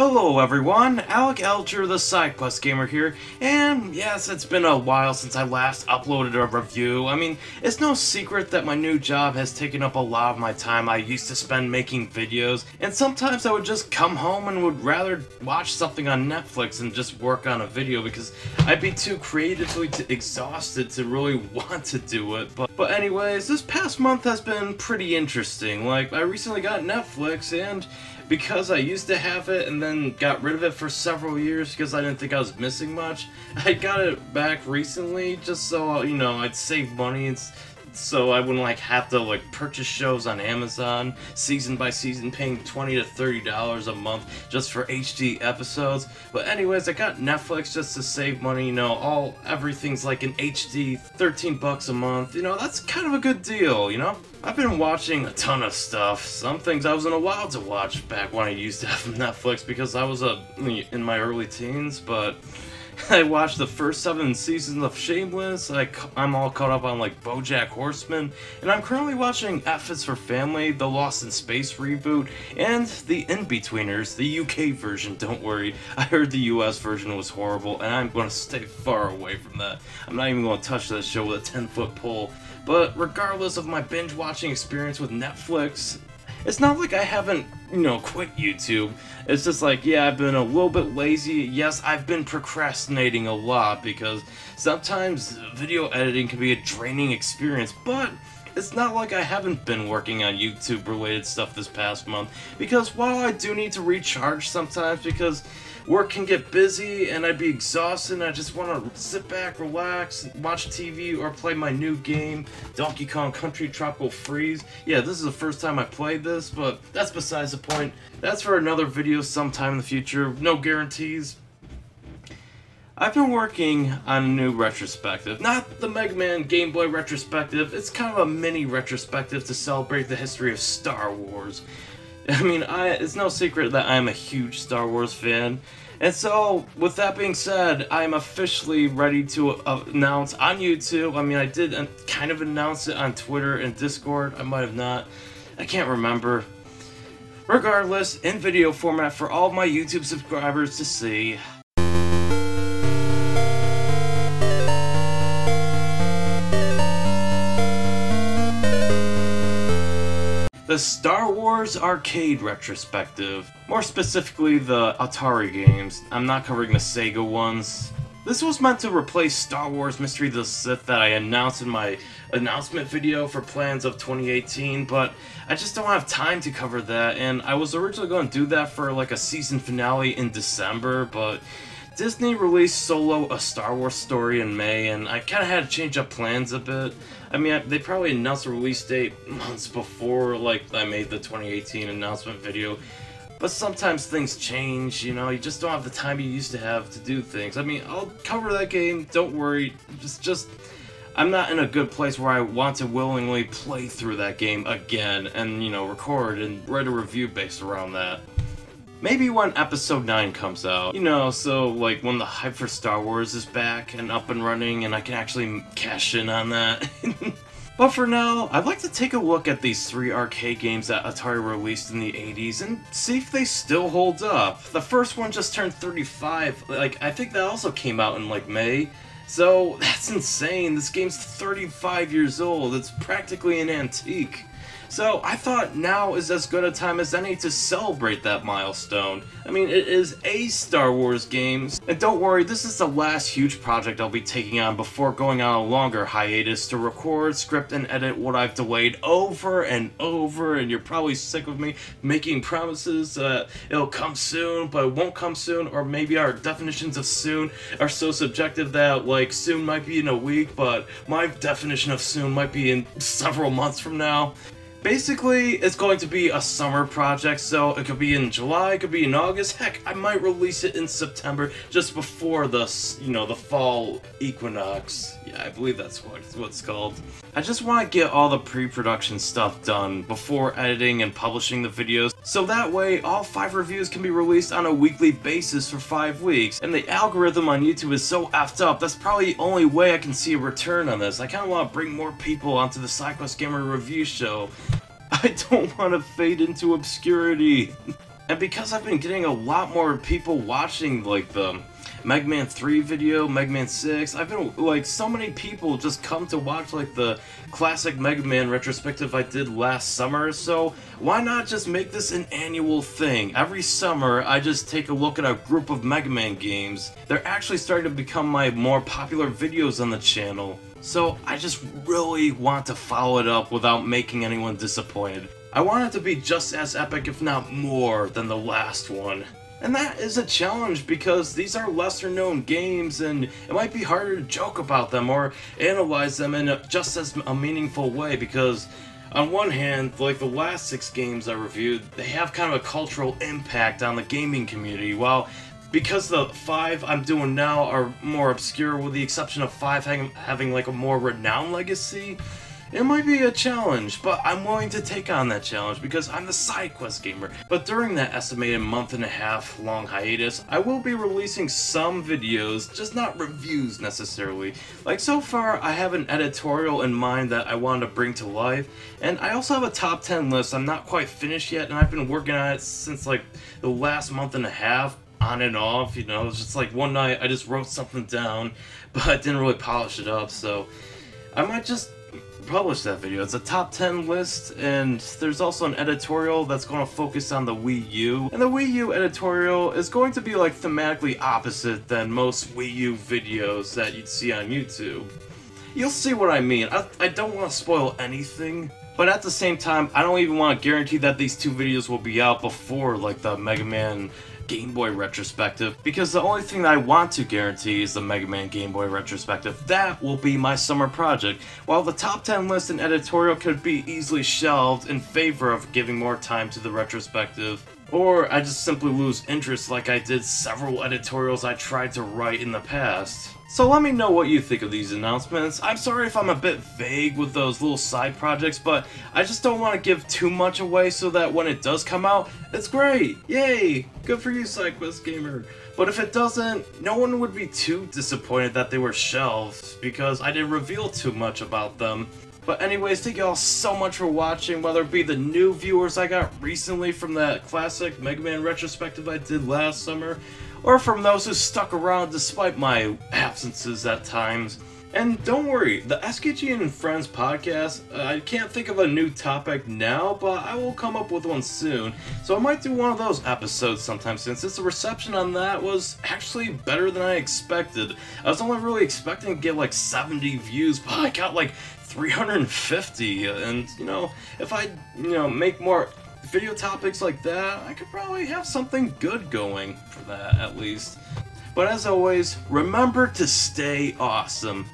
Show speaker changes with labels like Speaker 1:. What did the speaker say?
Speaker 1: Hello everyone, Alec Elger, the SideQuest Gamer here, and yes, it's been a while since I last uploaded a review. I mean, it's no secret that my new job has taken up a lot of my time I used to spend making videos, and sometimes I would just come home and would rather watch something on Netflix than just work on a video because I'd be too creatively exhausted to really want to do it. But anyways, this past month has been pretty interesting. Like, I recently got Netflix, and because I used to have it and then got rid of it for several years because I didn't think I was missing much, I got it back recently just so, you know, I'd save money and so I wouldn't have to purchase shows on Amazon season by season, paying $20 to $30 a month just for HD episodes. But anyways, I got Netflix just to save money, you know, everything's like an HD, 13 bucks a month, you know, that's kind of a good deal, you know? I've been watching a ton of stuff. Some things I wasn't allowed to watch back when I used to have Netflix because I was in my early teens, but I watched the first 7 seasons of Shameless. I'm all caught up on BoJack Horseman, and I'm currently watching F is for Family, the Lost in Space reboot, and the In-Betweeners, the UK version. Don't worry, I heard the US version was horrible, and I'm going to stay far away from that. I'm not even going to touch that show with a 10-foot pole. But regardless of my binge-watching experience with Netflix, it's not like I haven't, you know, quit YouTube. It's just yeah, I've been a little bit lazy. Yes, I've been procrastinating a lot because sometimes video editing can be a draining experience, but it's not like I haven't been working on YouTube-related stuff this past month, because while I do need to recharge sometimes because work can get busy and I'd be exhausted and I just want to sit back, relax, watch TV, or play my new game, Donkey Kong Country Tropical Freeze. Yeah, this is the first time I played this, but that's besides the point. That's for another video sometime in the future, no guarantees. I've been working on a new retrospective. Not the Mega Man Game Boy retrospective, it's kind of a mini retrospective to celebrate the history of Star Wars. I mean, it's no secret that I'm a huge Star Wars fan, and so, with that being said, I'm officially ready to announce on YouTube. I mean, I did kind of announce it on Twitter and Discord, I might have not, I can't remember. Regardless, in video format for all of my YouTube subscribers to see. The Star Wars Arcade Retrospective. More specifically, the Atari games. I'm not covering the Sega ones. This was meant to replace Star Wars Mystery of the Sith that I announced in my announcement video for plans of 2018, but I just don't have time to cover that, and I was originally going to do that for a season finale in December, but Disney released Solo: A Star Wars Story in May, and I kind of had to change up plans a bit. I mean, they probably announced the release date months before, I made the 2018 announcement video. But sometimes things change, you know, you just don't have the time you used to have to do things. I mean, I'll cover that game, don't worry, I'm not in a good place where I want to willingly play through that game again and, you know, record and write a review based around that. Maybe when Episode 9 comes out, you know, so when the hype for Star Wars is back and up and running and I can actually cash in on that. But for now, I'd like to take a look at these 3 arcade games that Atari released in the 80s and see if they still hold up. The first one just turned 35, I think that also came out in May. So that's insane, this game's 35 years old, it's practically an antique. So I thought now is as good a time as any to celebrate that milestone. I mean, it is a Star Wars game, and don't worry, this is the last huge project I'll be taking on before going on a longer hiatus to record, script, and edit what I've delayed over and over, and you're probably sick of me making promises that it'll come soon, but it won't come soon, or maybe our definitions of soon are so subjective that, soon might be in a week, but my definition of soon might be in several months from now. Basically, it's going to be a summer project, so it could be in July, it could be in August, heck, I might release it in September, just before the, you know, the fall equinox. Yeah, I believe that's what it's called. I just want to get all the pre-production stuff done before editing and publishing the videos, so that way all 5 reviews can be released on a weekly basis for 5 weeks. And the algorithm on YouTube is so effed up, that's probably the only way I can see a return on this. I kind of want to bring more people onto the SideQuest Gamer review show. I don't want to fade into obscurity. And because I've been getting a lot more people watching like the Mega Man 3 video, Mega Man 6, I've been like, so many people just come to watch like the classic Mega Man retrospective I did last summer, so why not just make this an annual thing? Every summer I just take a look at a group of Mega Man games. They're actually starting to become my more popular videos on the channel, so I just really want to follow it up without making anyone disappointed. I want it to be just as epic, if not more, than the last one. And that is a challenge because these are lesser known games and it might be harder to joke about them or analyze them in just as a meaningful way, because on one hand, like the last 6 games I reviewed, they have kind of a cultural impact on the gaming community, while because the 5 I'm doing now are more obscure, with the exception of 5 having like a more renowned legacy. It might be a challenge, but I'm willing to take on that challenge because I'm the side quest gamer. But during that estimated month-and-a-half long hiatus, I will be releasing some videos, just not reviews necessarily. Like, so far, I have an editorial in mind that I wanted to bring to life, and I also have a top 10 list I'm not quite finished yet, and I've been working on it since like the last month-and-a-half, on and off, you know. It's just like one night I just wrote something down, but I didn't really polish it up, so I might just publish that video. It's a top 10 list, and there's also an editorial that's going to focus on the Wii U. And the Wii U editorial is going to be like thematically opposite than most Wii U videos that you'd see on YouTube. You'll see what I mean. I don't want to spoil anything, but at the same time, I don't even want to guarantee that these 2 videos will be out before like the Mega Man Game Boy retrospective, because the only thing that I want to guarantee is the Mega Man Game Boy retrospective. That will be my summer project, while the top 10 list and editorial could be easily shelved in favor of giving more time to the retrospective. Or I just simply lose interest like I did several editorials I tried to write in the past. So let me know what you think of these announcements. I'm sorry if I'm a bit vague with those little side projects, but I just don't want to give too much away so that when it does come out, it's great! Yay! Good for you, SideQuest Gamer! But if it doesn't, no one would be too disappointed that they were shelved, because I didn't reveal too much about them. But anyways, thank you all so much for watching, whether it be the new viewers I got recently from that classic Mega Man retrospective I did last summer, or from those who stuck around despite my absences at times. And don't worry, the SQG and Friends podcast, I can't think of a new topic now, but I will come up with one soon. So I might do one of those episodes sometime soon, since the reception on that was actually better than I expected. I was only really expecting to get like 70 views, but I got like 350, and you know, if I make more video topics like that, I could probably have something good going for that at least. But as always, remember to stay awesome.